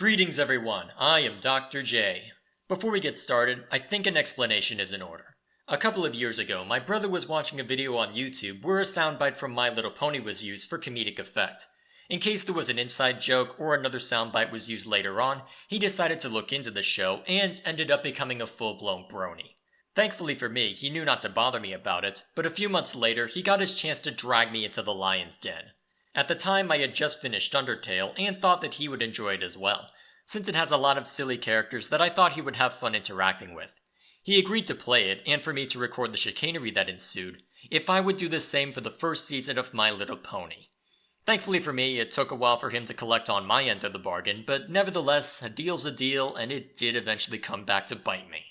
Greetings everyone, I am Dr. J. Before we get started, I think an explanation is in order. A couple of years ago, my brother was watching a video on YouTube where a soundbite from My Little Pony was used for comedic effect. In case there was an inside joke or another soundbite was used later on, he decided to look into the show and ended up becoming a full-blown brony. Thankfully for me, he knew not to bother me about it, but a few months later, he got his chance to drag me into the lion's den. At the time, I had just finished Undertale and thought that he would enjoy it as well, since it has a lot of silly characters that I thought he would have fun interacting with. He agreed to play it, and for me to record the chicanery that ensued, if I would do the same for the first season of My Little Pony. Thankfully for me, it took a while for him to collect on my end of the bargain, but nevertheless, a deal's a deal, and it did eventually come back to bite me.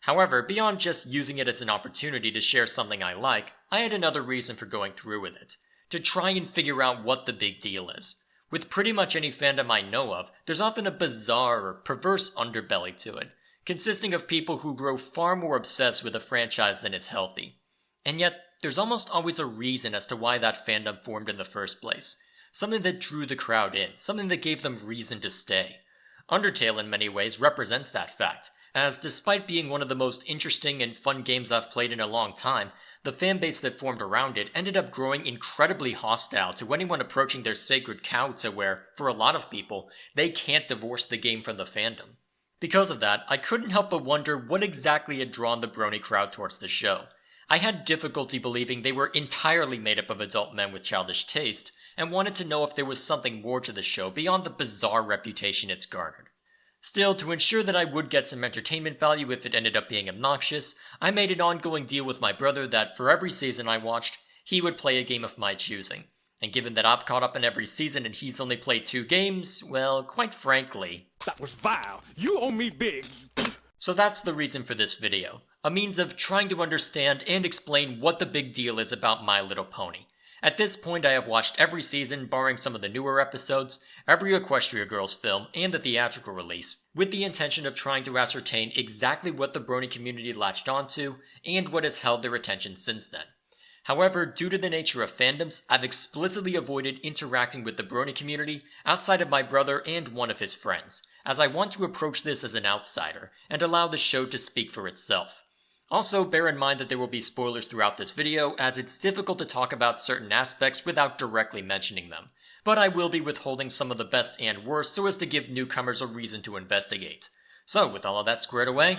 However, beyond just using it as an opportunity to share something I like, I had another reason for going through with it. To try and figure out what the big deal is. With pretty much any fandom I know of, there's often a bizarre or perverse underbelly to it, consisting of people who grow far more obsessed with a franchise than is healthy. And yet, there's almost always a reason as to why that fandom formed in the first place. Something that drew the crowd in, something that gave them reason to stay. Undertale in many ways represents that fact, as despite being one of the most interesting and fun games I've played in a long time, the fanbase that formed around it ended up growing incredibly hostile to anyone approaching their sacred cow to where, for a lot of people, they can't divorce the game from the fandom. Because of that, I couldn't help but wonder what exactly had drawn the brony crowd towards the show. I had difficulty believing they were entirely made up of adult men with childish taste, and wanted to know if there was something more to the show beyond the bizarre reputation it's garnered. Still, to ensure that I would get some entertainment value if it ended up being obnoxious, I made an ongoing deal with my brother that for every season I watched, he would play a game of my choosing. And given that I've caught up in every season and he's only played 2 games, well, quite frankly... That was vile! You owe me big! So that's the reason for this video. A means of trying to understand and explain what the big deal is about My Little Pony. At this point, I have watched every season, barring some of the newer episodes, every Equestria Girls film, and the theatrical release, with the intention of trying to ascertain exactly what the brony community latched onto, and what has held their attention since then. However, due to the nature of fandoms, I've explicitly avoided interacting with the brony community outside of my brother and one of his friends, as I want to approach this as an outsider, and allow the show to speak for itself. Also, bear in mind that there will be spoilers throughout this video, as it's difficult to talk about certain aspects without directly mentioning them. But I will be withholding some of the best and worst so as to give newcomers a reason to investigate. So, with all of that squared away,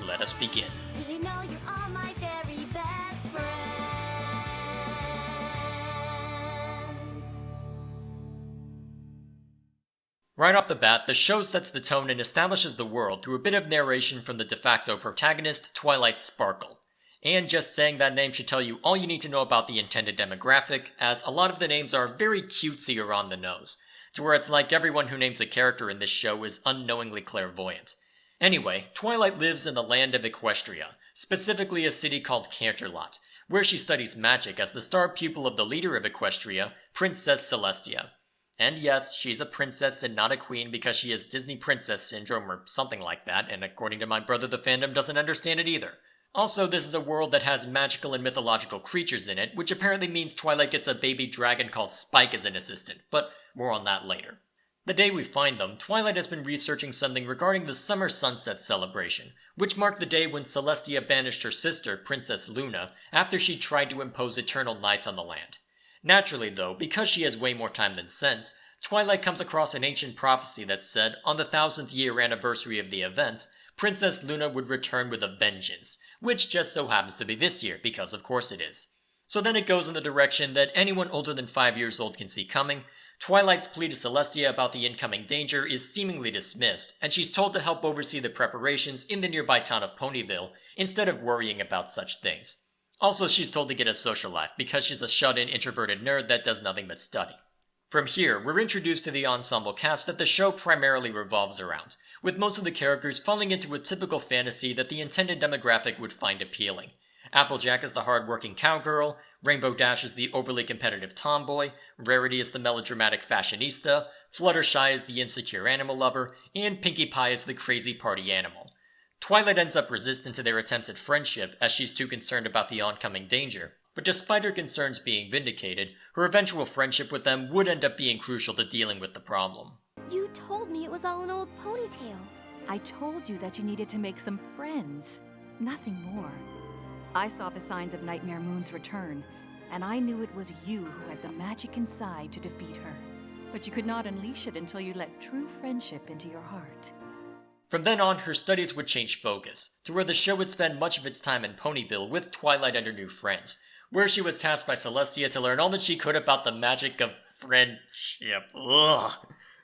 let us begin. Do they know you are my very best friends? Right off the bat, the show sets the tone and establishes the world through a bit of narration from the de facto protagonist, Twilight Sparkle. And just saying that name should tell you all you need to know about the intended demographic, as a lot of the names are very cutesy or on the nose, to where it's like everyone who names a character in this show is unknowingly clairvoyant. Anyway, Twilight lives in the land of Equestria, specifically a city called Canterlot, where she studies magic as the star pupil of the leader of Equestria, Princess Celestia. And yes, she's a princess and not a queen because she has Disney princess syndrome or something like that, and according to my brother the fandom doesn't understand it either. Also, this is a world that has magical and mythological creatures in it, which apparently means Twilight gets a baby dragon called Spike as an assistant, but more on that later. The day we find them, Twilight has been researching something regarding the Summer Sunset Celebration, which marked the day when Celestia banished her sister, Princess Luna, after she tried to impose eternal night on the land. Naturally though, because she has way more time than sense, Twilight comes across an ancient prophecy that said, on the 1000th year anniversary of the event, Princess Luna would return with a vengeance, which just so happens to be this year, because of course it is. So then it goes in the direction that anyone older than 5 years old can see coming. Twilight's plea to Celestia about the incoming danger is seemingly dismissed, and she's told to help oversee the preparations in the nearby town of Ponyville, instead of worrying about such things. Also, she's told to get a social life, because she's a shut-in introverted nerd that does nothing but study. From here, we're introduced to the ensemble cast that the show primarily revolves around, with most of the characters falling into a typical fantasy that the intended demographic would find appealing. Applejack is the hard-working cowgirl, Rainbow Dash is the overly competitive tomboy, Rarity is the melodramatic fashionista, Fluttershy is the insecure animal lover, and Pinkie Pie is the crazy party animal. Twilight ends up resistant to their attempts at friendship as she's too concerned about the oncoming danger, but despite her concerns being vindicated, her eventual friendship with them would end up being crucial to dealing with the problem. You told me it was all an old ponytail. I told you that you needed to make some friends. Nothing more. I saw the signs of Nightmare Moon's return, and I knew it was you who had the magic inside to defeat her. But you could not unleash it until you let true friendship into your heart. From then on, her studies would change focus, to where the show would spend much of its time in Ponyville with Twilight and her new friends, where she was tasked by Celestia to learn all that she could about the magic of friendship. Ugh.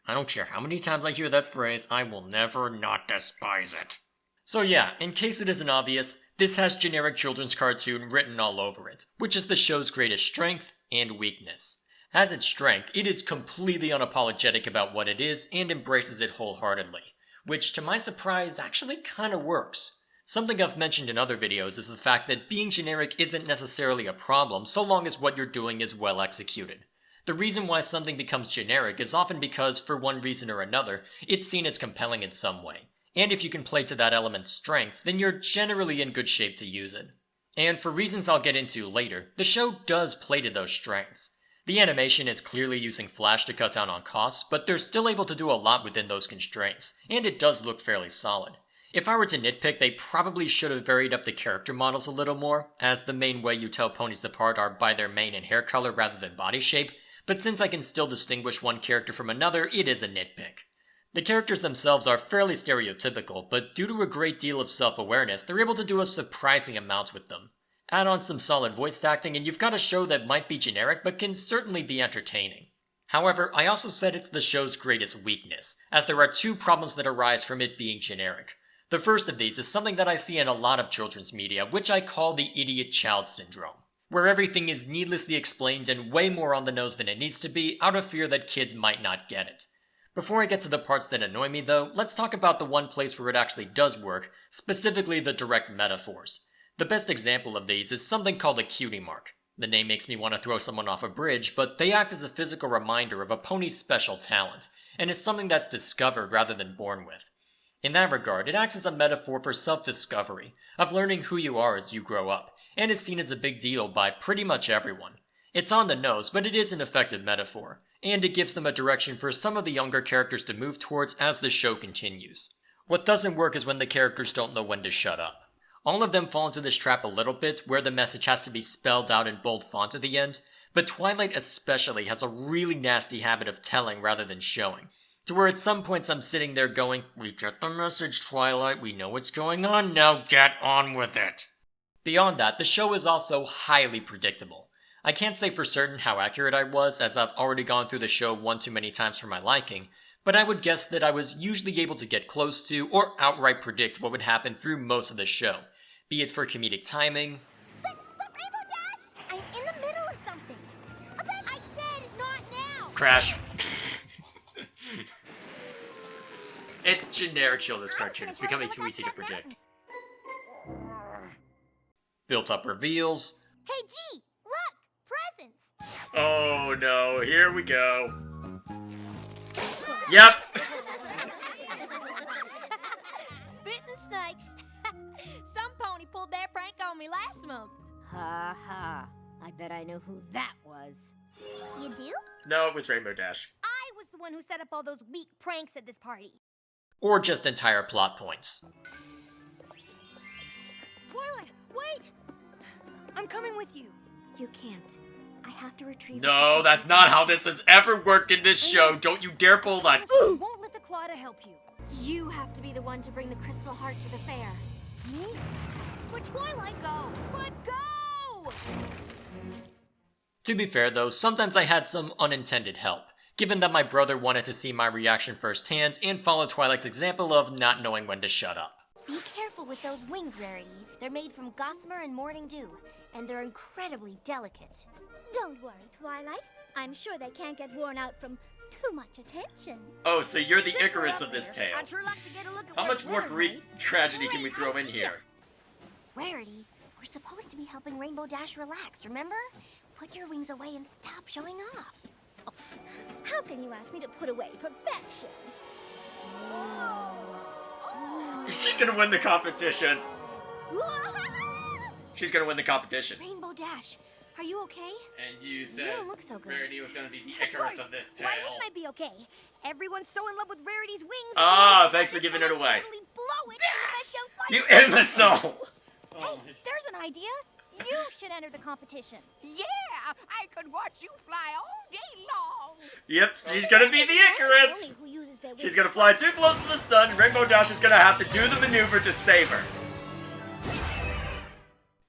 I don't care how many times I hear that phrase, I will never not despise it. So yeah, in case it isn't obvious, this has generic children's cartoon written all over it, which is the show's greatest strength and weakness. As its strength, it is completely unapologetic about what it is and embraces it wholeheartedly, which to my surprise actually kinda works. Something I've mentioned in other videos is the fact that being generic isn't necessarily a problem so long as what you're doing is well executed. The reason why something becomes generic is often because, for one reason or another, it's seen as compelling in some way. And if you can play to that element's strength, then you're generally in good shape to use it. And for reasons I'll get into later, the show does play to those strengths. The animation is clearly using Flash to cut down on costs, but they're still able to do a lot within those constraints, and it does look fairly solid. If I were to nitpick, they probably should have varied up the character models a little more, as the main way you tell ponies apart are by their mane and hair color rather than body shape, but since I can still distinguish one character from another, it is a nitpick. The characters themselves are fairly stereotypical, but due to a great deal of self-awareness, they're able to do a surprising amount with them. Add on some solid voice acting and you've got a show that might be generic but can certainly be entertaining. However, I also said it's the show's greatest weakness, as there are two problems that arise from it being generic. The first of these is something that I see in a lot of children's media, which I call the idiot child syndrome, where everything is needlessly explained and way more on the nose than it needs to be out of fear that kids might not get it. Before I get to the parts that annoy me though, let's talk about the one place where it actually does work, specifically the direct metaphors. The best example of these is something called a cutie mark. The name makes me want to throw someone off a bridge, but they act as a physical reminder of a pony's special talent, and is something that's discovered rather than born with. In that regard, it acts as a metaphor for self-discovery, of learning who you are as you grow up, and is seen as a big deal by pretty much everyone. It's on the nose, but it is an effective metaphor, and it gives them a direction for some of the younger characters to move towards as the show continues. What doesn't work is when the characters don't know when to shut up. All of them fall into this trap a little bit, where the message has to be spelled out in bold font at the end, but Twilight especially has a really nasty habit of telling rather than showing, to where at some points I'm sitting there going, "We get the message, Twilight, we know what's going on, now get on with it." Beyond that, the show is also highly predictable. I can't say for certain how accurate I was, as I've already gone through the show one too many times for my liking, but I would guess that I was usually able to get close to or outright predict what would happen through most of the show, be it for comedic timing. But Rainbow Dash, I'm in the middle of something. But I said not now. Crash. It's generic children's cartoon. It's becoming too easy to predict. Built up reveals. Hey G, look, presents. Oh no, here we go. Yep. Spitting snakes. Some pony pulled their prank on me last month. Ha ha. I bet I know who that was. You do? No, it was Rainbow Dash. I was the one who set up all those weak pranks at this party. Or just entire plot points. Twilight, wait! I'm coming with you. You can't. I have to retrieve the No, crystal that's from not the how this has ever worked in this show. Don't you dare pull that. Won't lift a claw to help you. You have to be the one to bring the crystal heart to the fair. Me? But Twilight, go! Let go! To be fair though, sometimes I had some unintended help, given that my brother wanted to see my reaction firsthand and follow Twilight's example of not knowing when to shut up. Be careful with those wings, Rarity. They're made from gossamer and morning dew, and they're incredibly delicate. Don't worry, Twilight. I'm sure they can't get worn out from too much attention. Oh, so you're the Icarus of this tale. I'd sure like to get a look at How what much more glitters Greek made. tragedy can we throw in here? Rarity, we're supposed to be helping Rainbow Dash relax, remember? Put your wings away and stop showing off. Oh, how can you ask me to put away perfection? Is she gonna win the competition? She's gonna win the competition. Rainbow Dash, are you okay? And you You don't look so good. Rarity was gonna be the Of course. Why wouldn't I be okay? Everyone's so in love with Rarity's wings. Ah, thanks for giving it away. Totally blow it. You imbecile! Hey, there's an idea. You should enter the competition. Yeah, I could watch you fly all day long. Yep, she's gonna be the Icarus! Only who uses their wings. She's gonna fly too close to the sun, and Rainbow Dash is gonna have to do the maneuver to save her.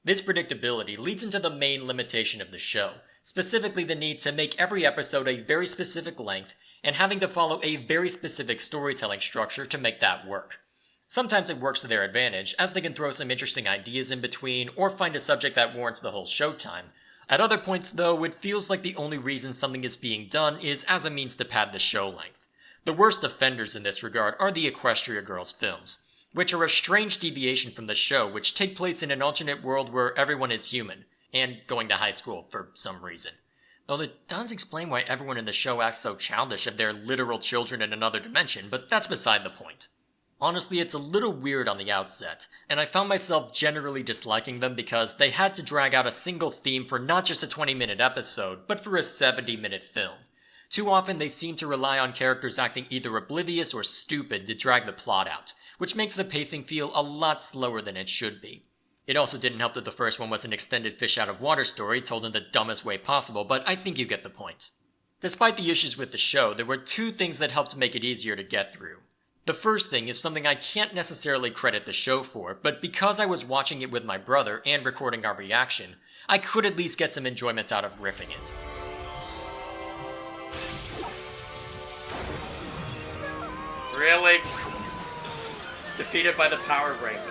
This predictability leads into the main limitation of the show, specifically the need to make every episode a very specific length, and having to follow a very specific storytelling structure to make that work. Sometimes it works to their advantage, as they can throw some interesting ideas in between, or find a subject that warrants the whole showtime. At other points, though, it feels like the only reason something is being done is as a means to pad the show length. The worst offenders in this regard are the Equestria Girls films, which are a strange deviation from the show, which take place in an alternate world where everyone is human, and going to high school for some reason. Though it does explain why everyone in the show acts so childish if they're literal children in another dimension, but that's beside the point. Honestly, it's a little weird on the outset, and I found myself generally disliking them because they had to drag out a single theme for not just a 20-minute episode, but for a 70-minute film. Too often they seem to rely on characters acting either oblivious or stupid to drag the plot out, which makes the pacing feel a lot slower than it should be. It also didn't help that the first one was an extended fish-out-of-water story told in the dumbest way possible, but I think you get the point. Despite the issues with the show, there were two things that helped make it easier to get through. The first thing is something I can't necessarily credit the show for, but because I was watching it with my brother and recording our reaction, I could at least get some enjoyment out of riffing it. Really? Defeated by the power of Rainbow.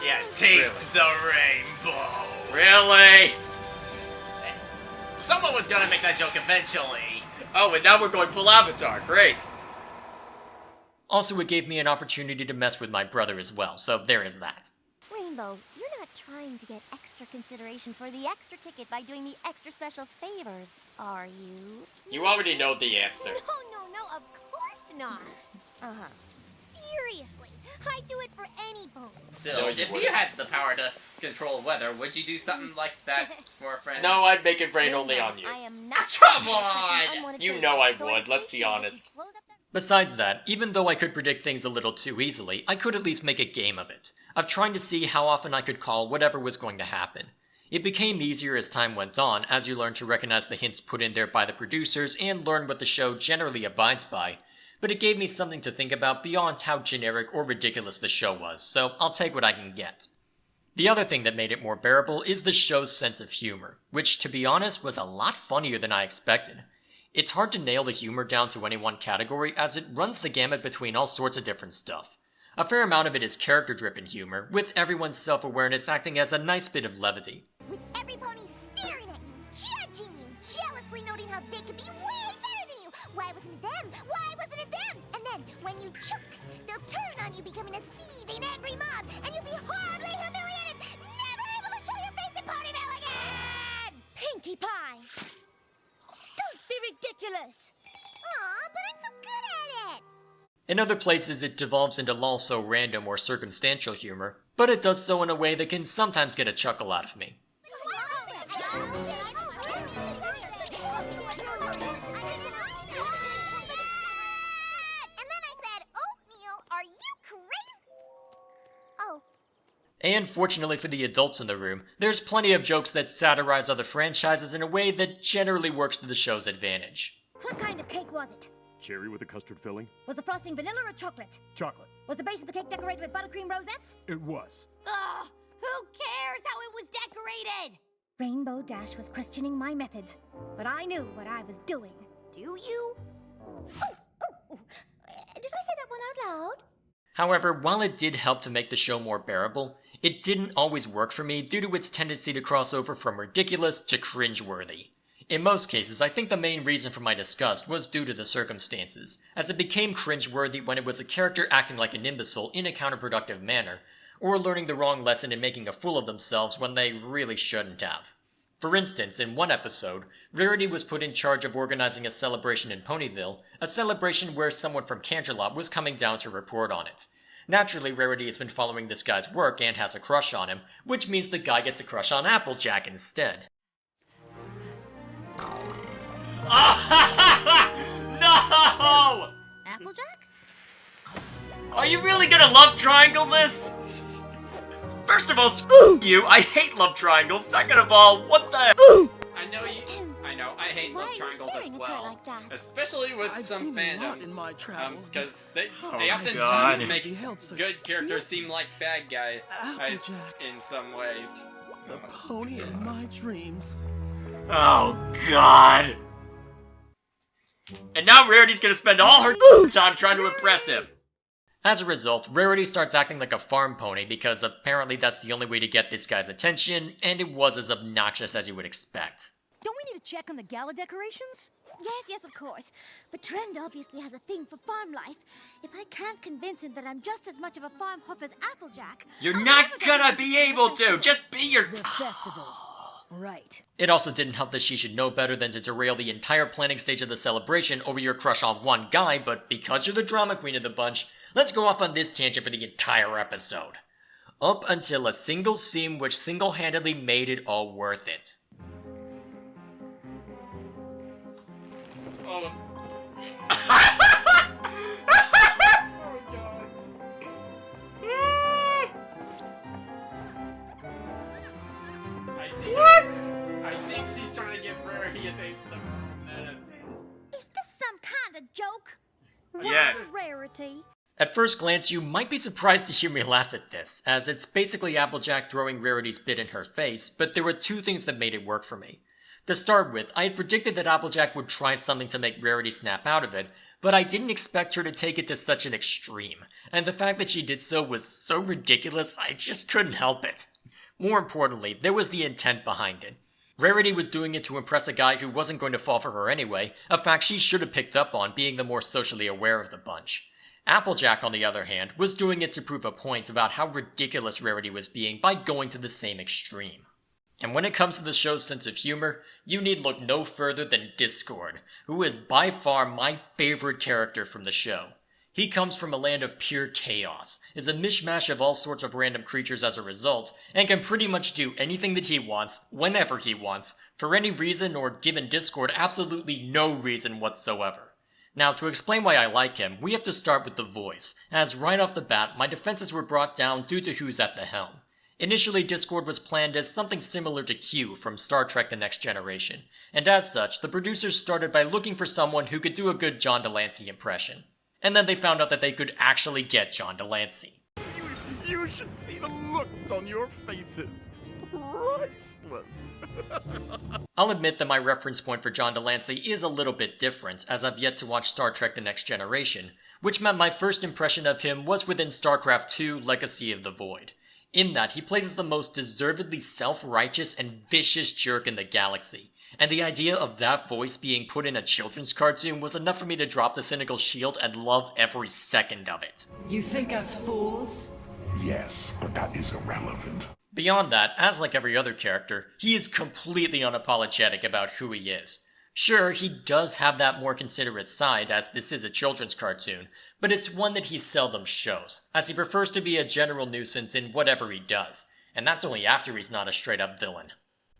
Yeah, taste the rainbow. Really? Someone was gonna make that joke eventually. Oh, and now we're going full Avatar. Great. Also, it gave me an opportunity to mess with my brother as well, so there is that. Rainbow, you're not trying to get extra consideration for the extra ticket by doing the extra special favors, are you? You already know the answer. No, of course not. Uh-huh. Seriously, I'd do it for any pony. Still, No, you if wouldn't. you had the power to control weather, would you do something like that for a friend? No, I'd make it rain only on you. I am not. Come on! You know I would, let's be honest. Besides that, even though I could predict things a little too easily, I could at least make a game of it, of trying to see how often I could call whatever was going to happen. It became easier as time went on, as you learn to recognize the hints put in there by the producers and learn what the show generally abides by, but it gave me something to think about beyond how generic or ridiculous the show was, so I'll take what I can get. The other thing that made it more bearable is the show's sense of humor, which, to be honest, was a lot funnier than I expected. It's hard to nail the humor down to any one category, as it runs the gamut between all sorts of different stuff. A fair amount of it is character-driven humor, with everyone's self-awareness acting as a nice bit of levity. With every pony staring at you, judging you, jealously noting how they could be way better than you. Why wasn't it them? Why wasn't it them? And then, when you choke, they'll turn on you, becoming a seething, angry mob, and you'll be horribly humiliated, never able to show your face in Ponyville again! Pinkie Pie! Don't be ridiculous! Aw, but I'm so good at it! In other places, it devolves into lol so random or circumstantial humor, but it does so in a way that can sometimes get a chuckle out of me. And fortunately for the adults in the room, there's plenty of jokes that satirize other franchises in a way that generally works to the show's advantage. What kind of cake was it? Cherry with a custard filling? Was the frosting vanilla or chocolate? Chocolate. Was the base of the cake decorated with buttercream rosettes? It was. Ugh! Who cares how it was decorated? Rainbow Dash was questioning my methods, but I knew what I was doing. Do you? Oh. Did I say that one out loud? However, while it did help to make the show more bearable, it didn't always work for me due to its tendency to cross over from ridiculous to cringeworthy. In most cases, I think the main reason for my disgust was due to the circumstances, as it became cringeworthy when it was a character acting like an imbecile in a counterproductive manner, or learning the wrong lesson and making a fool of themselves when they really shouldn't have. For instance, in one episode, Rarity was put in charge of organizing a celebration in Ponyville, a celebration where someone from Canterlot was coming down to report on it. Naturally, Rarity has been following this guy's work and has a crush on him, which means the guy gets a crush on Applejack instead. No! Are you really gonna love triangle this? First of all, you, I hate love triangles. Second of all, what the I hate Why love are you triangles as staring at her well. like that? Especially with I've some seen a lot fandoms. in my travels. Because they my oftentimes God. make He held such good characters cute seem like bad guys Applejack. in some ways. The pony of my dreams. Oh, God. And now Rarity's gonna spend all her time trying to impress him. As a result, Rarity starts acting like a farm pony because apparently that's the only way to get this guy's attention, and it was as obnoxious as you would expect. Don't we need to check on the gala decorations? Yes, of course. But Trend obviously has a thing for farm life. If I can't convince him that I'm just as much of a farm hoof as Applejack... You're I'll not never gonna get be able to! Just be your... The festival. Right. It also didn't help that she should know better than to derail the entire planning stage of the celebration over your crush on one guy, but because you're the drama queen of the bunch, let's go off on this tangent for the entire episode. Up until a single scene which single-handedly made it all worth it. Oh. I think she's trying to give Rarity a taste of medicine. Is this some kind of joke? Yes. Rarity. At first glance, you might be surprised to hear me laugh at this, as it's basically Applejack throwing Rarity's bit in her face, but there were two things that made it work for me. To start with, I had predicted that Applejack would try something to make Rarity snap out of it, but I didn't expect her to take it to such an extreme, and the fact that she did so was so ridiculous, I just couldn't help it. More importantly, there was the intent behind it. Rarity was doing it to impress a guy who wasn't going to fall for her anyway, a fact she should have picked up on being the more socially aware of the bunch. Applejack, on the other hand, was doing it to prove a point about how ridiculous Rarity was being by going to the same extreme. And when it comes to the show's sense of humor, you need look no further than Discord, who is by far my favorite character from the show. He comes from a land of pure chaos, is a mishmash of all sorts of random creatures as a result, and can pretty much do anything that he wants, whenever he wants, for any reason or given Discord absolutely no reason whatsoever. Now, to explain why I like him, we have to start with the voice, as right off the bat, my defenses were brought down due to who's at the helm. Initially, Discord was planned as something similar to Q from Star Trek The Next Generation, and as such, the producers started by looking for someone who could do a good John Delancey impression. And then they found out that they could actually get John Delancey. You should see the looks on your faces. Priceless. I'll admit that my reference point for John Delancey is a little bit different, as I've yet to watch Star Trek The Next Generation, which meant my first impression of him was within StarCraft II Legacy of the Void. In that, he plays as the most deservedly self-righteous and vicious jerk in the galaxy. And the idea of that voice being put in a children's cartoon was enough for me to drop the cynical shield and love every second of it. You think us fools? Yes, but that is irrelevant. Beyond that, as like every other character, he is completely unapologetic about who he is. Sure, he does have that more considerate side, as this is a children's cartoon, but it's one that he seldom shows, as he prefers to be a general nuisance in whatever he does, and that's only after he's not a straight-up villain.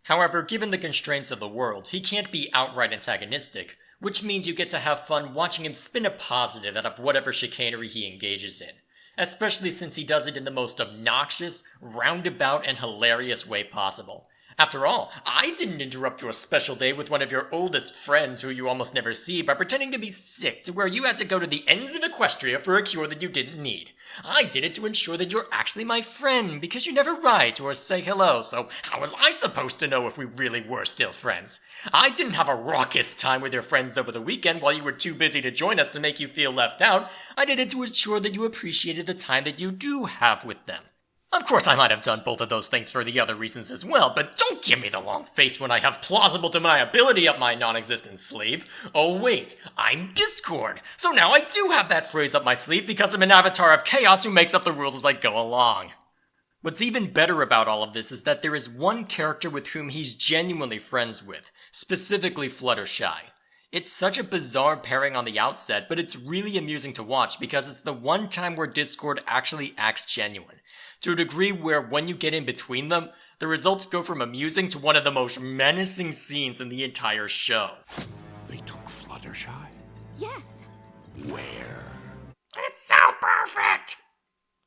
However, given the constraints of the world, he can't be outright antagonistic, which means you get to have fun watching him spin a positive out of whatever chicanery he engages in, especially since he does it in the most obnoxious, roundabout, and hilarious way possible. After all, I didn't interrupt your special day with one of your oldest friends who you almost never see by pretending to be sick to where you had to go to the ends of Equestria for a cure that you didn't need. I did it to ensure that you're actually my friend because you never write or say hello, so how was I supposed to know if we really were still friends? I didn't have a raucous time with your friends over the weekend while you were too busy to join us to make you feel left out. I did it to ensure that you appreciated the time that you do have with them. Of course, I might have done both of those things for the other reasons as well, but don't give me the long face when I have plausible deniability up my non-existent sleeve. Oh wait, I'm Discord, so now I do have that phrase up my sleeve because I'm an avatar of chaos who makes up the rules as I go along. What's even better about all of this is that there is one character with whom he's genuinely friends with, specifically Fluttershy. It's such a bizarre pairing on the outset, but it's really amusing to watch because it's the one time where Discord actually acts genuine. To a degree where when you get in between them, the results go from amusing to one of the most menacing scenes in the entire show. They took Fluttershy? Yes. Where? It's so perfect!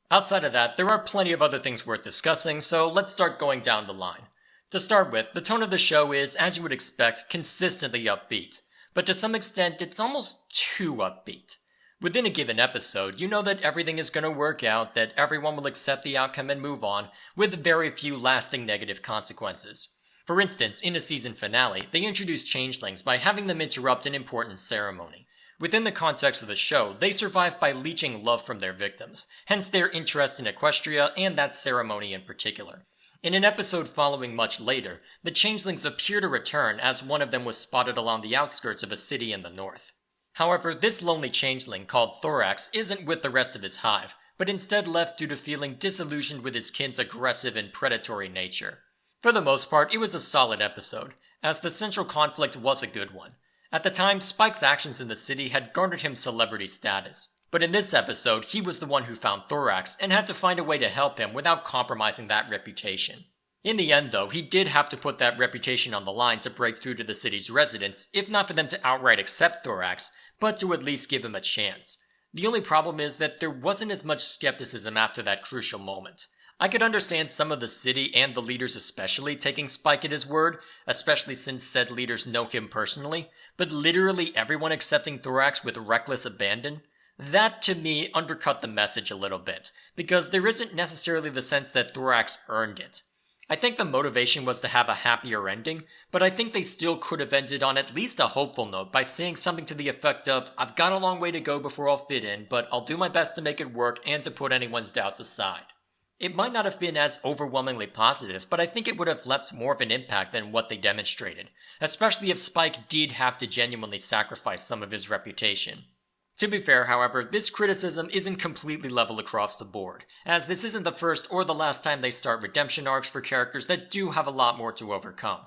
Outside of that, there are plenty of other things worth discussing, so let's start going down the line. To start with, the tone of the show is, as you would expect, consistently upbeat, but to some extent, it's almost too upbeat. Within a given episode, you know that everything is going to work out, that everyone will accept the outcome and move on, with very few lasting negative consequences. For instance, in a season finale, they introduce changelings by having them interrupt an important ceremony. Within the context of the show, they survive by leeching love from their victims, hence their interest in Equestria and that ceremony in particular. In an episode following much later, the changelings appear to return as one of them was spotted along the outskirts of a city in the north. However, this lonely changeling called Thorax isn't with the rest of his hive, but instead left due to feeling disillusioned with his kin's aggressive and predatory nature. For the most part, it was a solid episode, as the central conflict was a good one. At the time, Spike's actions in the city had garnered him celebrity status. But in this episode, he was the one who found Thorax and had to find a way to help him without compromising that reputation. In the end, though, he did have to put that reputation on the line to break through to the city's residents, if not for them to outright accept Thorax, but to at least give him a chance. The only problem is that there wasn't as much skepticism after that crucial moment. I could understand some of the city and the leaders especially taking Spike at his word, especially since said leaders know him personally, but literally everyone accepting Thorax with reckless abandon? That, to me, undercut the message a little bit, because there isn't necessarily the sense that Thorax earned it. I think the motivation was to have a happier ending, but I think they still could have ended on at least a hopeful note by saying something to the effect of, I've got a long way to go before I'll fit in, but I'll do my best to make it work and to put anyone's doubts aside. It might not have been as overwhelmingly positive, but I think it would have left more of an impact than what they demonstrated, especially if Spike did have to genuinely sacrifice some of his reputation. To be fair, however, this criticism isn't completely level across the board, as this isn't the first or the last time they start redemption arcs for characters that do have a lot more to overcome.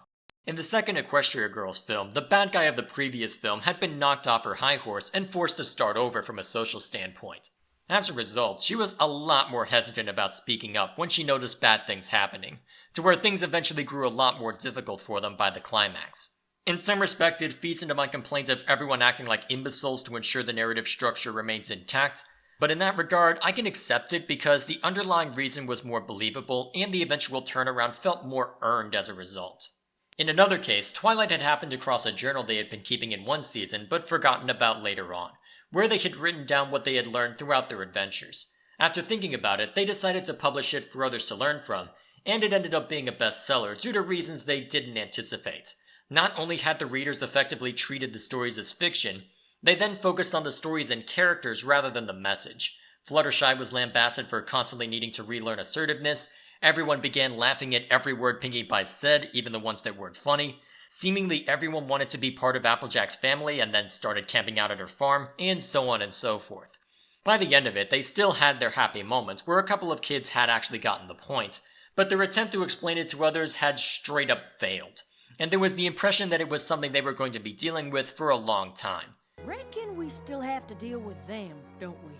In the second Equestria Girls film, the bad guy of the previous film had been knocked off her high horse and forced to start over from a social standpoint. As a result, she was a lot more hesitant about speaking up when she noticed bad things happening, to where things eventually grew a lot more difficult for them by the climax. In some respect, it feeds into my complaint of everyone acting like imbeciles to ensure the narrative structure remains intact, but in that regard, I can accept it because the underlying reason was more believable and the eventual turnaround felt more earned as a result. In another case, Twilight had happened across a journal they had been keeping in one season but forgotten about later on, where they had written down what they had learned throughout their adventures. After thinking about it, they decided to publish it for others to learn from, and it ended up being a bestseller due to reasons they didn't anticipate. Not only had the readers effectively treated the stories as fiction, they then focused on the stories and characters rather than the message. Fluttershy was lambasted for constantly needing to relearn assertiveness, everyone began laughing at every word Pinkie Pie said, even the ones that weren't funny, seemingly everyone wanted to be part of Applejack's family and then started camping out at her farm, and so on and so forth. By the end of it, they still had their happy moments, where a couple of kids had actually gotten the point, but their attempt to explain it to others had straight up failed, and there was the impression that it was something they were going to be dealing with for a long time. Reckon we still have to deal with them, don't we?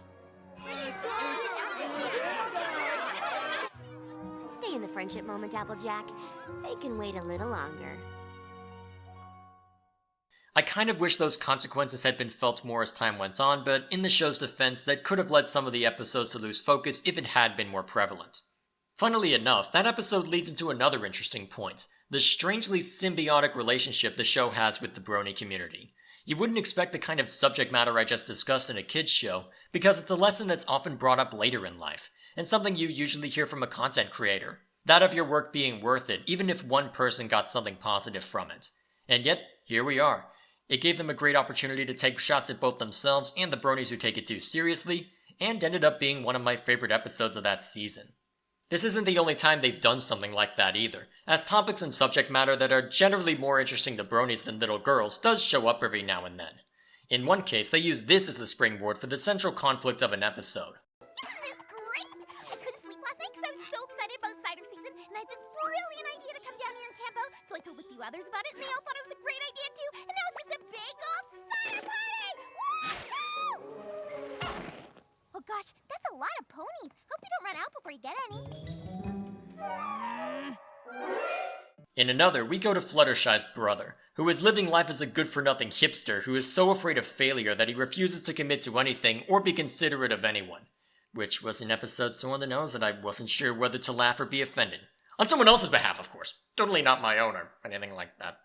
Stay in the friendship moment, Applejack. They can wait a little longer. I kind of wish those consequences had been felt more as time went on, but in the show's defense, that could have led some of the episodes to lose focus if it had been more prevalent. Funnily enough, that episode leads into another interesting point, the strangely symbiotic relationship the show has with the brony community. You wouldn't expect the kind of subject matter I just discussed in a kids show, because it's a lesson that's often brought up later in life, and something you usually hear from a content creator. That of your work being worth it, even if one person got something positive from it. And yet, here we are. It gave them a great opportunity to take shots at both themselves and the bronies who take it too seriously, and ended up being one of my favorite episodes of that season. This isn't the only time they've done something like that either, as topics and subject matter that are generally more interesting to bronies than little girls does show up every now and then. In one case, they used this as the springboard for the central conflict of an episode. Isn't this great? I couldn't sleep last night because I was so excited about cider season, and I had this brilliant idea to come down here and camp out, so I told a few others about it, and they all thought it was a great idea too, and now it's just a big old cider party! Woo! Oh gosh, that's a lot of ponies. Hope you don't run out before you get any. In another, we go to Fluttershy's brother, who is living life as a good-for-nothing hipster who is so afraid of failure that he refuses to commit to anything or be considerate of anyone. Which was an episode so on the nose that I wasn't sure whether to laugh or be offended. On someone else's behalf, of course. Totally not my own or anything like that.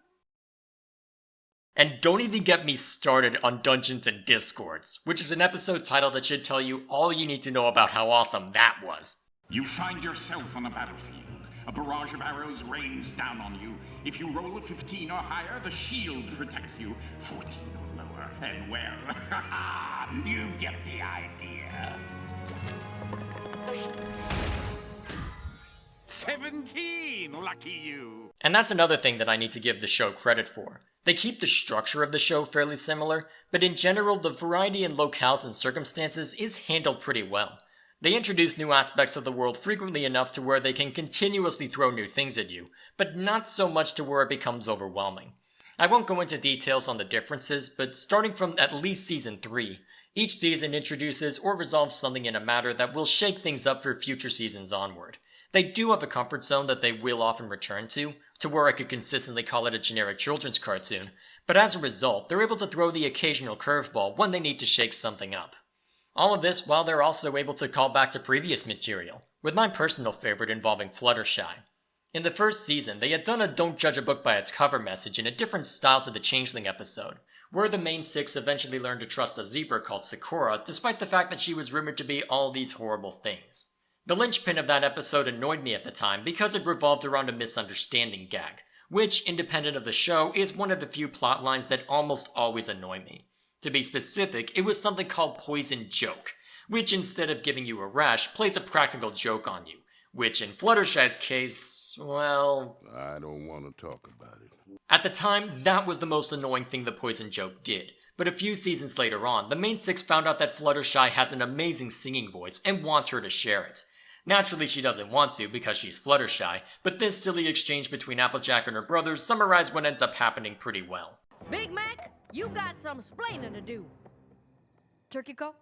And don't even get me started on Dungeons and Discords, which is an episode title that should tell you all you need to know about how awesome that was. You find yourself on a battlefield. A barrage of arrows rains down on you. If you roll a 15 or higher, the shield protects you. 14 or lower, and well, you get the idea. 17! Lucky you! And that's another thing that I need to give the show credit for. They keep the structure of the show fairly similar, but in general, the variety in locales and circumstances is handled pretty well. They introduce new aspects of the world frequently enough to where they can continuously throw new things at you, but not so much to where it becomes overwhelming. I won't go into details on the differences, but starting from at least Season 3, each season introduces or resolves something in a matter that will shake things up for future seasons onward. They do have a comfort zone that they will often return to where I could consistently call it a generic children's cartoon, but as a result, they're able to throw the occasional curveball when they need to shake something up. All of this while they're also able to call back to previous material, with my personal favorite involving Fluttershy. In the first season, they had done a don't judge a book by its cover message in a different style to the Changeling episode, where the main six eventually learned to trust a zebra called Sakura, despite the fact that she was rumored to be all these horrible things. The linchpin of that episode annoyed me at the time because it revolved around a misunderstanding gag, which, independent of the show, is one of the few plot lines that almost always annoy me. To be specific, it was something called Poison Joke, which instead of giving you a rash, plays a practical joke on you, which in Fluttershy's case, well... I don't want to talk about it. At the time, that was the most annoying thing the Poison Joke did, but a few seasons later on, the main six found out that Fluttershy has an amazing singing voice and want her to share it. Naturally, she doesn't want to because she's Fluttershy, but this silly exchange between Applejack and her brothers summarized what ends up happening pretty well. Big Mac, you got some splaining to do. Turkey call?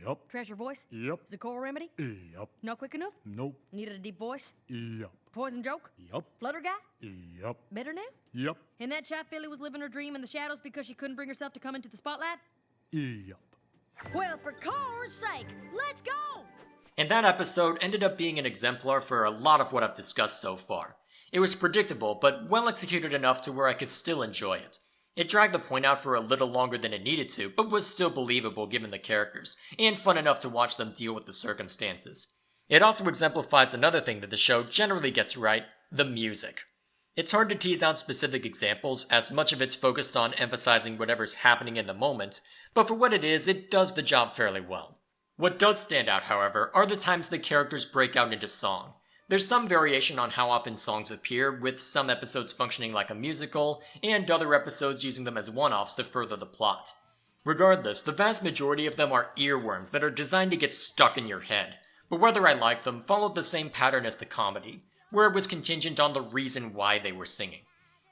Yup. Treasure voice? Yep. Zakora remedy? Yup. Not quick enough? Nope. Needed a deep voice? Yup. Poison joke? Yup. Flutter guy? Yup. Better now? Yup. And that shy filly was living her dream in the shadows because she couldn't bring herself to come into the spotlight? Yup. Well, for corn's sake, let's go! And that episode ended up being an exemplar for a lot of what I've discussed so far. It was predictable, but well executed enough to where I could still enjoy it. It dragged the point out for a little longer than it needed to, but was still believable given the characters, and fun enough to watch them deal with the circumstances. It also exemplifies another thing that the show generally gets right, the music. It's hard to tease out specific examples, as much of it's focused on emphasizing whatever's happening in the moment, but for what it is, it does the job fairly well. What does stand out, however, are the times the characters break out into song. There's some variation on how often songs appear, with some episodes functioning like a musical, and other episodes using them as one-offs to further the plot. Regardless, the vast majority of them are earworms that are designed to get stuck in your head, but whether I like them followed the same pattern as the comedy, where it was contingent on the reason why they were singing.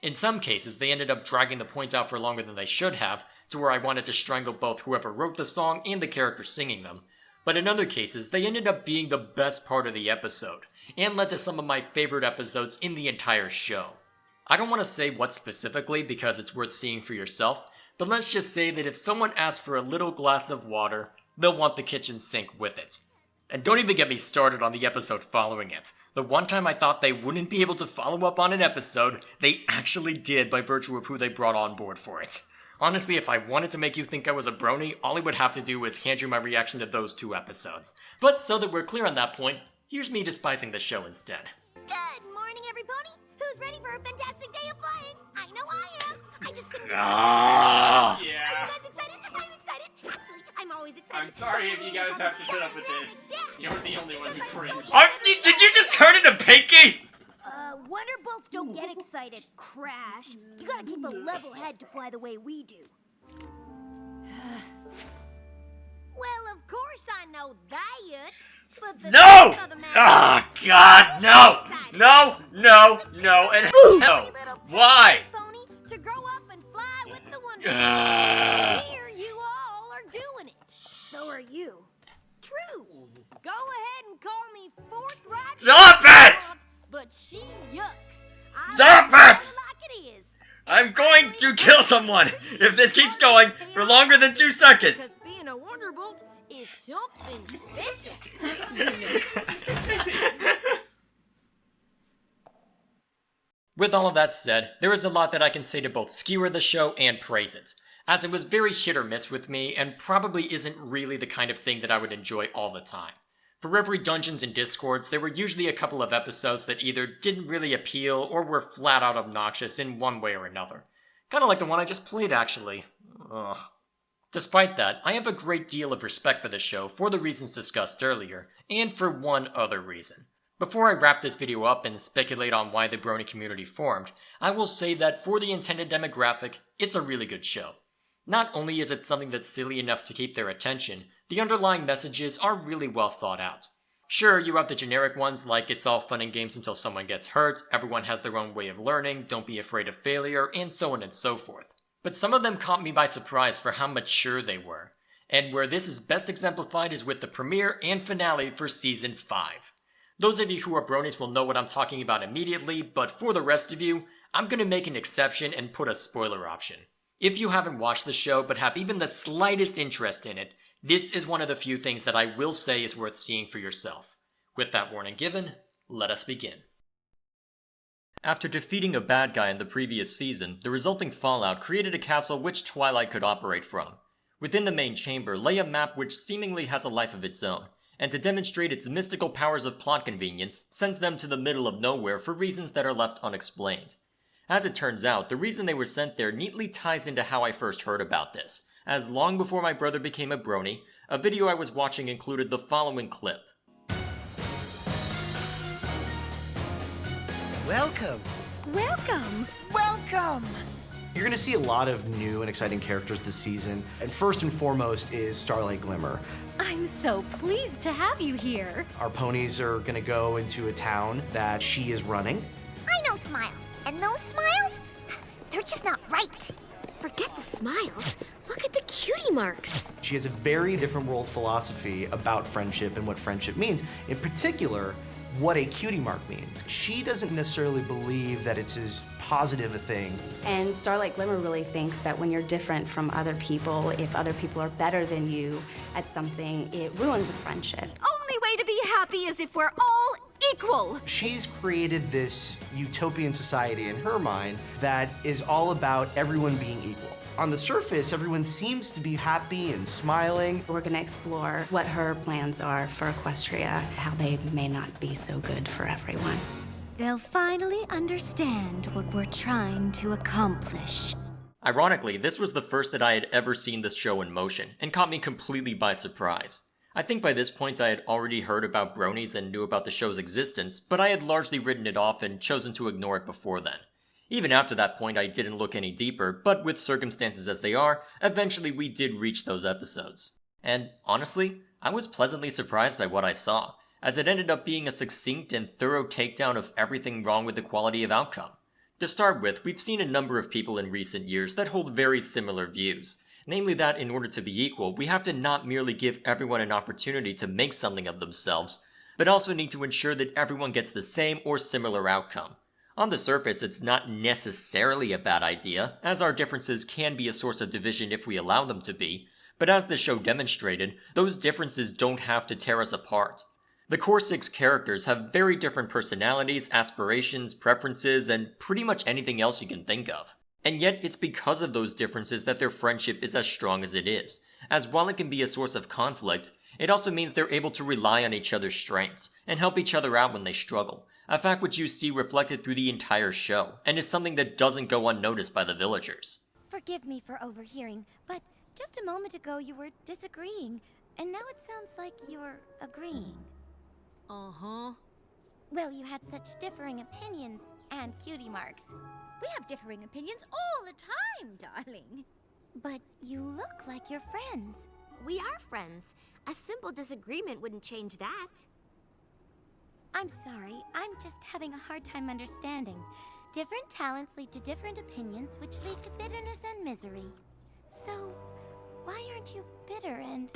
In some cases, they ended up dragging the points out for longer than they should have, to where I wanted to strangle both whoever wrote the song and the character singing them, but in other cases, they ended up being the best part of the episode, and led to some of my favorite episodes in the entire show. I don't want to say what specifically because it's worth seeing for yourself, but let's just say that if someone asks for a little glass of water, they'll want the kitchen sink with it. And don't even get me started on the episode following it. The one time I thought they wouldn't be able to follow up on an episode, they actually did by virtue of who they brought on board for it. Honestly, if I wanted to make you think I was a brony, all I would have to do was hand you my reaction to those 2 episodes. But so that we're clear on that point, here's me despising the show instead. Good morning, everybody. Who's ready for a fantastic day of flying? I know I am. I just couldn't. Yeah. Are you guys excited? I'm excited. Actually, I'm always excited. I'm sorry if you guys have to put up with this. You're the only one who cringed. Did you just turn into Pinky? One or both don't get excited, Crash. You gotta keep a level head to fly the way we do. Well, of course I know that, but the No! truth of the matter Ah, is, God, no! excited. No, and no! Why? Pony to grow up and fly with the Wonder Ah. Here you all are doing it. So are you. True. Go ahead and call me forthright. Stop it! But she yucks. Stop you kill someone if this keeps going for longer than 2 seconds? Because being a Wonderbolt is something special. With all of that said, there is a lot that I can say to both skewer the show and praise it, as it was very hit or miss with me and probably isn't really the kind of thing that I would enjoy all the time. For every Dungeons and Discords, there were usually a couple of episodes that either didn't really appeal or were flat out obnoxious in one way or another. Kinda like the one I just played, actually. Ugh. Despite that, I have a great deal of respect for the show for the reasons discussed earlier, and for one other reason. Before I wrap this video up and speculate on why the brony community formed, I will say that for the intended demographic, it's a really good show. Not only is it something that's silly enough to keep their attention, the underlying messages are really well thought out. Sure, you have the generic ones like it's all fun and games until someone gets hurt, everyone has their own way of learning, don't be afraid of failure, and so on and so forth. But some of them caught me by surprise for how mature they were. And where this is best exemplified is with the premiere and finale for Season 5. Those of you who are bronies will know what I'm talking about immediately, but for the rest of you, I'm gonna make an exception and put a spoiler option. If you haven't watched the show but have even the slightest interest in it, this is one of the few things that I will say is worth seeing for yourself. With that warning given, let us begin. After defeating a bad guy in the previous season, the resulting fallout created a castle which Twilight could operate from. Within the main chamber lay a map which seemingly has a life of its own, and to demonstrate its mystical powers of plot convenience, sends them to the middle of nowhere for reasons that are left unexplained. As it turns out, the reason they were sent there neatly ties into how I first heard about this, as long before my brother became a brony, a video I was watching included the following clip. Welcome! Welcome. Welcome! You're gonna see a lot of new and exciting characters this season, and first and foremost is Starlight Glimmer. I'm so pleased to have you here. Our ponies are gonna go into a town that she is running. I know Smiles, and those smiles, they're just not right. Forget the smiles. Look at the cutie marks. She has a very different world philosophy about friendship and what friendship means. In particular, what a cutie mark means. She doesn't necessarily believe that it's as positive a thing. And Starlight Glimmer really thinks that when you're different from other people, if other people are better than you at something, it ruins a friendship. Only way to be happy is if we're all equal. She's created this utopian society in her mind that is all about everyone being equal. On the surface, everyone seems to be happy and smiling. We're gonna explore what her plans are for Equestria, how they may not be so good for everyone. They'll finally understand what we're trying to accomplish. Ironically, this was the first that I had ever seen this show in motion, and caught me completely by surprise. I think by this point I had already heard about bronies and knew about the show's existence, but I had largely written it off and chosen to ignore it before then. Even after that point I didn't look any deeper, but with circumstances as they are, eventually we did reach those episodes. And honestly, I was pleasantly surprised by what I saw, as it ended up being a succinct and thorough takedown of everything wrong with the quality of outcome. To start with, we've seen a number of people in recent years that hold very similar views, namely that in order to be equal, we have to not merely give everyone an opportunity to make something of themselves, but also need to ensure that everyone gets the same or similar outcome. On the surface, it's not necessarily a bad idea, as our differences can be a source of division if we allow them to be, but as the show demonstrated, those differences don't have to tear us apart. The core 6 characters have very different personalities, aspirations, preferences, and pretty much anything else you can think of. And yet, it's because of those differences that their friendship is as strong as it is, as while it can be a source of conflict, it also means they're able to rely on each other's strengths, and help each other out when they struggle, a fact which you see reflected through the entire show, and is something that doesn't go unnoticed by the villagers. Forgive me for overhearing, but just a moment ago you were disagreeing, and now it sounds like you're agreeing. Uh-huh. Well, you had such differing opinions and cutie marks. We have differing opinions all the time, darling. But you look like you're friends. We are friends. A simple disagreement wouldn't change that. I'm sorry, I'm just having a hard time understanding. Different talents lead to different opinions, which lead to bitterness and misery. So, why aren't you bitter and...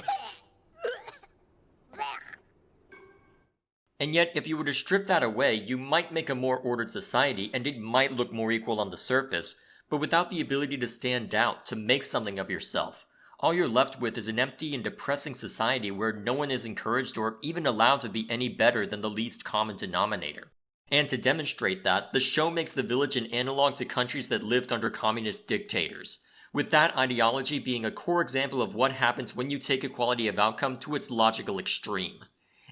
And yet, if you were to strip that away, you might make a more ordered society, and it might look more equal on the surface, but without the ability to stand out, to make something of yourself. All you're left with is an empty and depressing society where no one is encouraged or even allowed to be any better than the least common denominator. And to demonstrate that, the show makes the village an analog to countries that lived under communist dictators, with that ideology being a core example of what happens when you take equality of outcome to its logical extreme.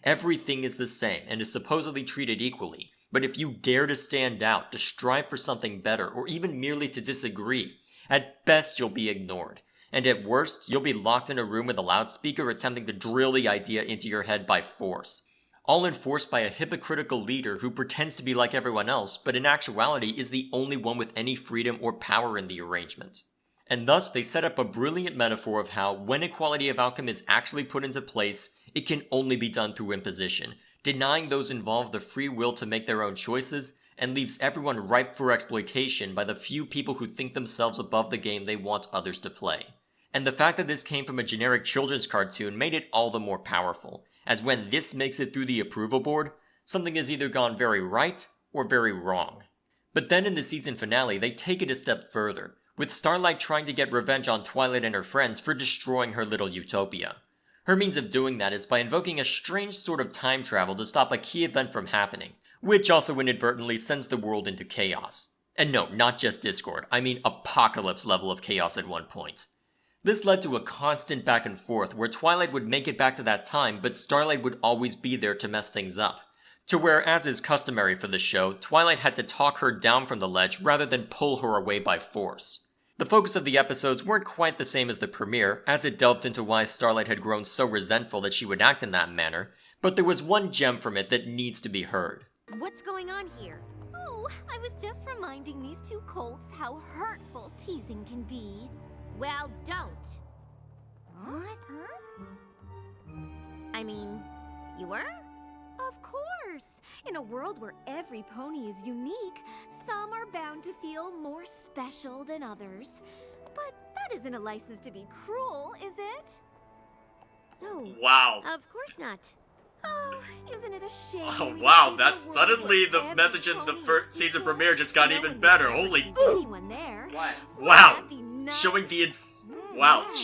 Everything is the same and is supposedly treated equally, but if you dare to stand out, to strive for something better, or even merely to disagree, at best you'll be ignored. And at worst, you'll be locked in a room with a loudspeaker attempting to drill the idea into your head by force. All enforced by a hypocritical leader who pretends to be like everyone else, but in actuality is the only one with any freedom or power in the arrangement. And thus, they set up a brilliant metaphor of how, when equality of outcome is actually put into place, it can only be done through imposition, denying those involved the free will to make their own choices, and leaves everyone ripe for exploitation by the few people who think themselves above the game they want others to play. And the fact that this came from a generic children's cartoon made it all the more powerful, as when this makes it through the approval board, something has either gone very right or very wrong. But then in the season finale, they take it a step further, with Starlight trying to get revenge on Twilight and her friends for destroying her little utopia. Her means of doing that is by invoking a strange sort of time travel to stop a key event from happening, which also inadvertently sends the world into chaos. And no, not just Discord, I mean apocalypse level of chaos at one point. This led to a constant back and forth where Twilight would make it back to that time, but Starlight would always be there to mess things up. To where, as is customary for the show, Twilight had to talk her down from the ledge rather than pull her away by force. The focus of the episodes weren't quite the same as the premiere, as it delved into why Starlight had grown so resentful that she would act in that manner, but there was one gem from it that needs to be heard. What's going on here? Oh, I was just reminding these two colts how hurtful teasing can be. Well, don't. What? Huh? I mean, you were? Of course! In a world where every pony is unique, some are bound to feel more special than others. But that isn't a license to be cruel, is it? No. Wow. Of course not. Oh, isn't it a shame? Oh wow, that's suddenly the message in the first season premiere just got even better. Holy. What? Wow. Showing the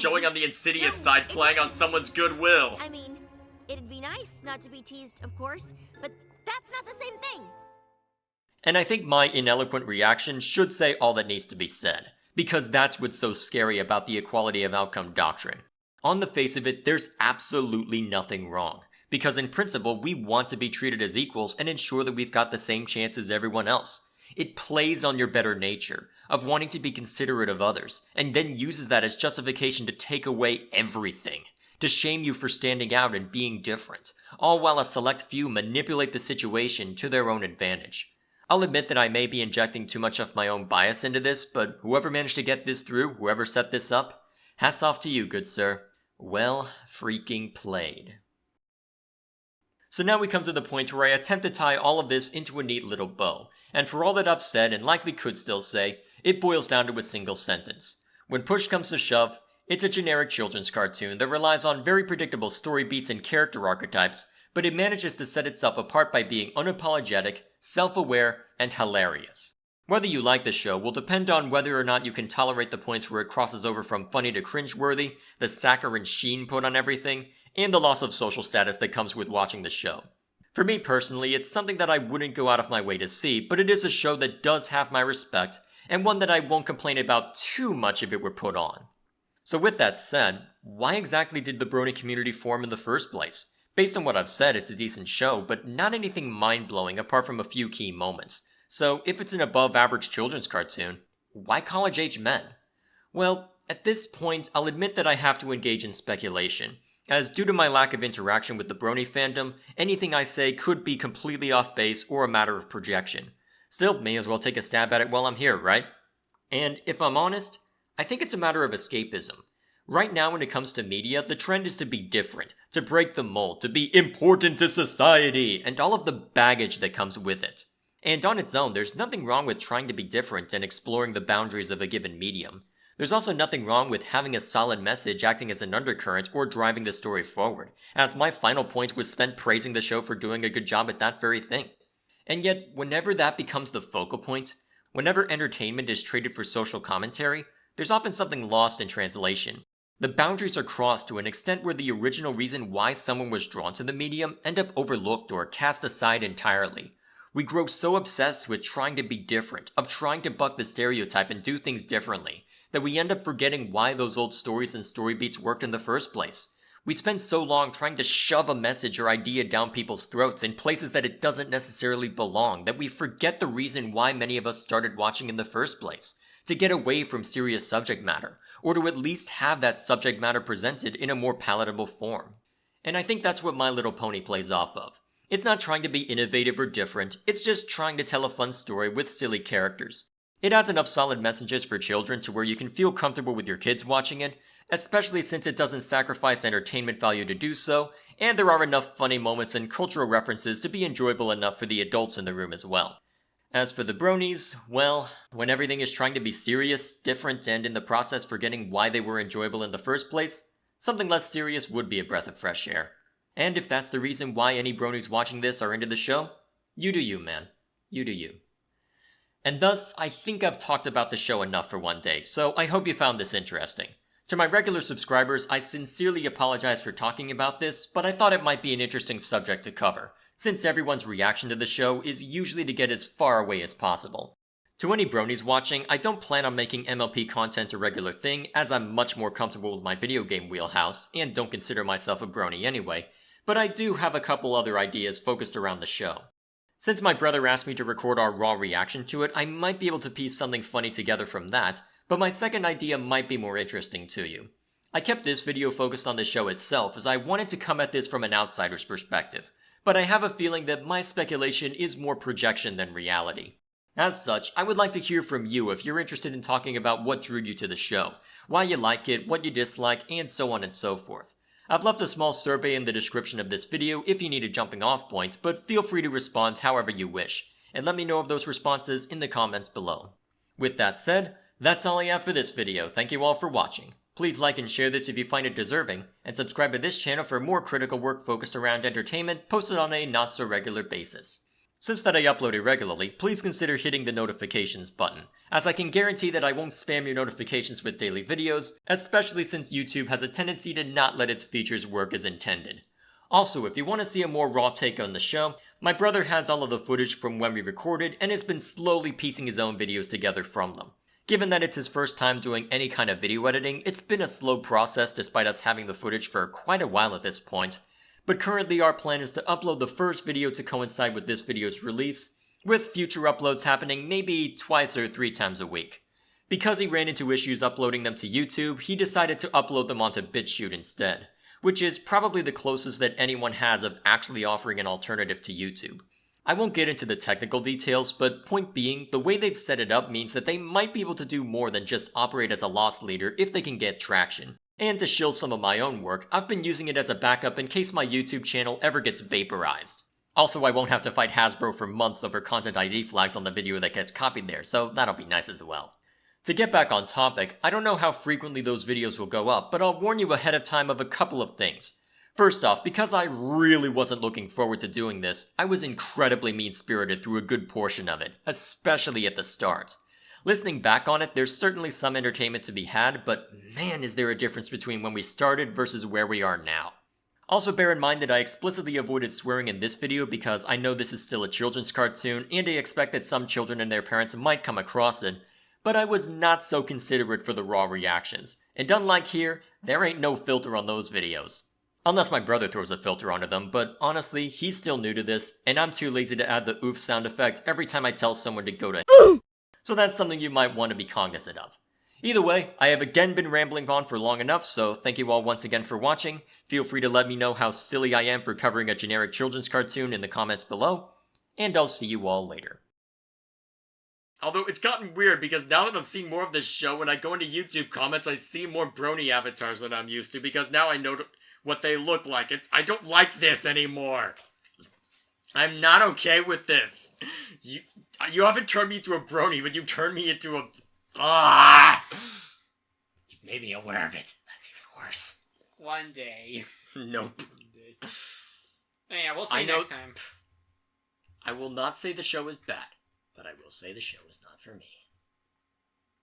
showing on the insidious side, playing on someone's goodwill. I mean, it'd be nice not to be teased, of course, but that's not the same thing. And I think my ineloquent reaction should say all that needs to be said, because that's what's so scary about the equality of outcome doctrine. On the face of it, there's absolutely nothing wrong, because in principle, we want to be treated as equals and ensure that we've got the same chance as everyone else. It plays on your better nature, of wanting to be considerate of others, and then uses that as justification to take away everything, to shame you for standing out and being different, all while a select few manipulate the situation to their own advantage. I'll admit that I may be injecting too much of my own bias into this, but whoever managed to get this through, whoever set this up, hats off to you, good sir. Well freaking played. So now we come to the point where I attempt to tie all of this into a neat little bow, and for all that I've said and likely could still say, it boils down to a single sentence. When push comes to shove, it's a generic children's cartoon that relies on very predictable story beats and character archetypes, but it manages to set itself apart by being unapologetic, self-aware, and hilarious. Whether you like the show will depend on whether or not you can tolerate the points where it crosses over from funny to cringeworthy, the saccharine sheen put on everything, and the loss of social status that comes with watching the show. For me personally, it's something that I wouldn't go out of my way to see, but it is a show that does have my respect, and one that I won't complain about too much if it were put on. So with that said, why exactly did the brony community form in the first place? Based on what I've said, it's a decent show, but not anything mind-blowing apart from a few key moments. So if it's an above-average children's cartoon, why college-age men? Well, at this point, I'll admit that I have to engage in speculation, as due to my lack of interaction with the brony fandom, anything I say could be completely off base or a matter of projection. Still, may as well take a stab at it while I'm here, right? And if I'm honest, I think it's a matter of escapism. Right now when it comes to media, the trend is to be different, to break the mold, to be important to society, and all of the baggage that comes with it. And on its own, there's nothing wrong with trying to be different and exploring the boundaries of a given medium. There's also nothing wrong with having a solid message acting as an undercurrent or driving the story forward, as my final point was spent praising the show for doing a good job at that very thing. And yet, whenever that becomes the focal point, Whenever entertainment is traded for social commentary, there's often something lost in translation. The boundaries are crossed to an extent where the original reason why someone was drawn to the medium end up overlooked or cast aside entirely. We grow so obsessed with trying to be different, of trying to buck the stereotype and do things differently, that we end up forgetting why those old stories and story beats worked in the first place. We spend so long trying to shove a message or idea down people's throats in places that it doesn't necessarily belong that we forget the reason why many of us started watching in the first place, to get away from serious subject matter, or to at least have that subject matter presented in a more palatable form. And I think that's what My Little Pony plays off of. It's not trying to be innovative or different, it's just trying to tell a fun story with silly characters. It has enough solid messages for children to where you can feel comfortable with your kids watching it, especially since it doesn't sacrifice entertainment value to do so, and there are enough funny moments and cultural references to be enjoyable enough for the adults in the room as well. As for the bronies, well, when everything is trying to be serious, different, and in the process forgetting why they were enjoyable in the first place, something less serious would be a breath of fresh air. And if that's the reason why any bronies watching this are into the show, you do you, man. You do you. And thus, I think I've talked about the show enough for one day, so I hope you found this interesting. To my regular subscribers, I sincerely apologize for talking about this, but I thought it might be an interesting subject to cover, since everyone's reaction to the show is usually to get as far away as possible. To any bronies watching, I don't plan on making MLP content a regular thing, as I'm much more comfortable with my video game wheelhouse, and don't consider myself a brony anyway, but I do have a couple other ideas focused around the show. Since my brother asked me to record our raw reaction to it, I might be able to piece something funny together from that, but my second idea might be more interesting to you. I kept this video focused on the show itself as I wanted to come at this from an outsider's perspective, but I have a feeling that my speculation is more projection than reality. As such, I would like to hear from you if you're interested in talking about what drew you to the show, why you like it, what you dislike, and so on and so forth. I've left a small survey in the description of this video if you need a jumping off point, but feel free to respond however you wish, and let me know of those responses in the comments below. With that said, that's all I have for this video. Thank you all for watching. Please like and share this if you find it deserving, and subscribe to this channel for more critical work focused around entertainment posted on a not-so-regular basis. Since that I upload irregularly, please consider hitting the notifications button, as I can guarantee that I won't spam your notifications with daily videos, especially since YouTube has a tendency to not let its features work as intended. Also, if you want to see a more raw take on the show, my brother has all of the footage from when we recorded and has been slowly piecing his own videos together from them. Given that it's his first time doing any kind of video editing, it's been a slow process despite us having the footage for quite a while at this point. But currently our plan is to upload the first video to coincide with this video's release, with future uploads happening maybe twice or 3 times a week. Because he ran into issues uploading them to YouTube, he decided to upload them onto BitChute instead, which is probably the closest that anyone has of actually offering an alternative to YouTube. I won't get into the technical details, but point being, the way they've set it up means that they might be able to do more than just operate as a loss leader if they can get traction. And to shield some of my own work, I've been using it as a backup in case my YouTube channel ever gets vaporized. Also, I won't have to fight Hasbro for months over content ID flags on the video that gets copied there, so that'll be nice as well. To get back on topic, I don't know how frequently those videos will go up, but I'll warn you ahead of time of a couple of things. First off, because I really wasn't looking forward to doing this, I was incredibly mean-spirited through a good portion of it, especially at the start. Listening back on it, there's certainly some entertainment to be had, but man is there a difference between when we started versus where we are now. Also bear in mind that I explicitly avoided swearing in this video because I know this is still a children's cartoon, and I expect that some children and their parents might come across it, but I was not so considerate for the raw reactions, and unlike here, there ain't no filter on those videos. Unless my brother throws a filter onto them, but honestly, he's still new to this, and I'm too lazy to add the oof sound effect every time I tell someone to go to so that's something you might want to be cognizant of. Either way, I have again been rambling on for long enough, so thank you all once again for watching. Feel free to let me know how silly I am for covering a generic children's cartoon in the comments below, and I'll see you all later. Although it's gotten weird because now that I've seen more of this show, when I go into YouTube comments, I see more brony avatars than I'm used to because now I know what they look like. I don't like this anymore. I'm not okay with this. You haven't turned me into a brony, but you've turned me into a... You've made me aware of it. That's even worse. One day. Nope. Yeah, we'll see you next time. I will not say the show is bad. but I will say the show is not for me.